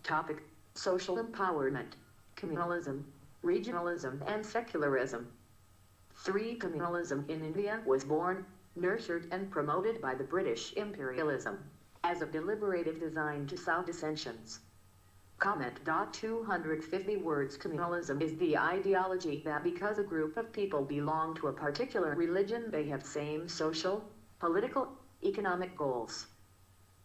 Topic: Social empowerment, communalism, regionalism and secularism. 3. Communalism in India was born, nurtured and promoted by the British imperialism as a deliberative design to sow dissensions. Comment. 250 words. Communalism is the ideology that because a group of people belong to a particular religion, they have same social, political, economic goals.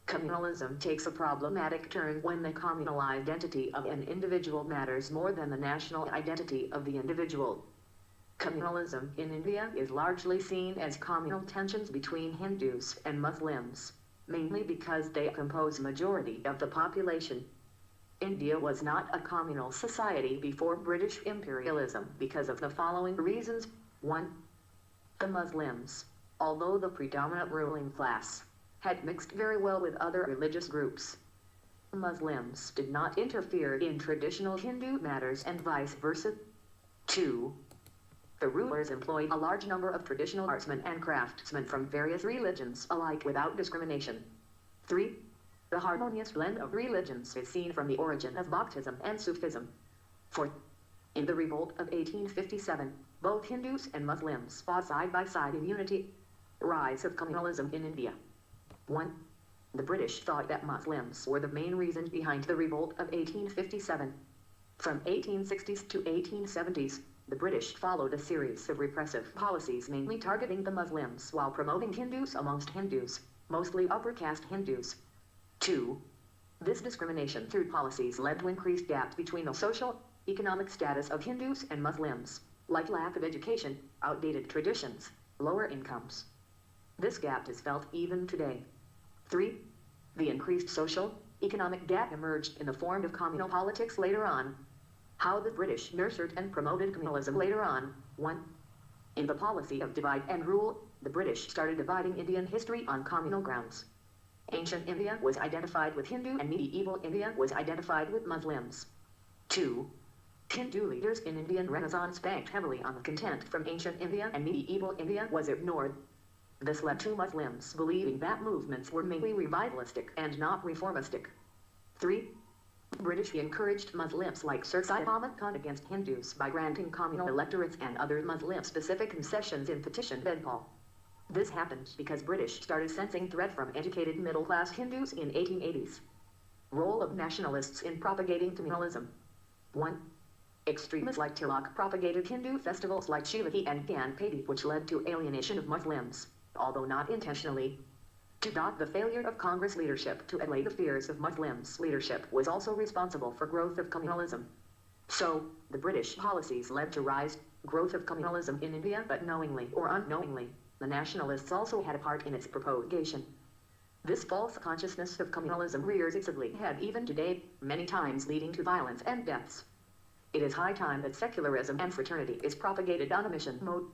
Communalism takes a problematic turn when the communal identity of an individual matters more than the national identity of the individual. Communalism in India is largely seen as communal tensions between Hindus and Muslims, mainly because they compose majority of the population. India was not a communal society before British imperialism because of the following reasons. 1. The Muslims, although the predominant ruling class, had mixed very well with other religious groups. Muslims did not interfere in traditional Hindu matters and vice versa. 2. The rulers employed a large number of traditional artisans and craftsmen from various religions alike without discrimination. 3. The harmonious blend of religions is seen from the origin of Bhaktism and Sufism. 4. In the revolt of 1857, both Hindus and Muslims fought side by side in unity. Rise of communalism in India. 1. The British thought that Muslims were the main reason behind the revolt of 1857. From 1860s to 1870s, the British followed a series of repressive policies mainly targeting the Muslims while promoting Hindus amongst Hindus, mostly upper caste Hindus. 2. This discrimination through policies led to increased gaps between the social, economic status of Hindus and Muslims, like lack of education, outdated traditions, lower incomes. This gap is felt even today. 3. The increased social, economic gap emerged in the form of communal politics later on. How the British nurtured and promoted communalism later on. 1. In the policy of divide and rule, the British started dividing Indian history on communal grounds. Ancient India was identified with Hindu and medieval India was identified with Muslims. 2. Hindu leaders in Indian Renaissance banked heavily on the content from ancient India and medieval India was ignored. This led to Muslims believing that movements were mainly revivalistic and not reformistic. 3. British encouraged Muslims like Sir Syed Ahmad Khan against Hindus by granting communal electorates and other Muslim-specific concessions in Petition Bengal. This happened because British started sensing threat from educated middle-class Hindus in 1880s. Role of nationalists in propagating communalism. 1. Extremists like Tilak propagated Hindu festivals like Shivratri and Ganpati, which led to alienation of Muslims, although not intentionally. 2. The failure of Congress leadership to allay the fears of Muslims leadership was also responsible for growth of communalism. So, the British policies led to growth of communalism in India, but knowingly or unknowingly, the nationalists also had a part in its propagation. This false consciousness of communalism rears its ugly head even today, many times leading to violence and deaths. It is high time that secularism and fraternity is propagated on a mission mode.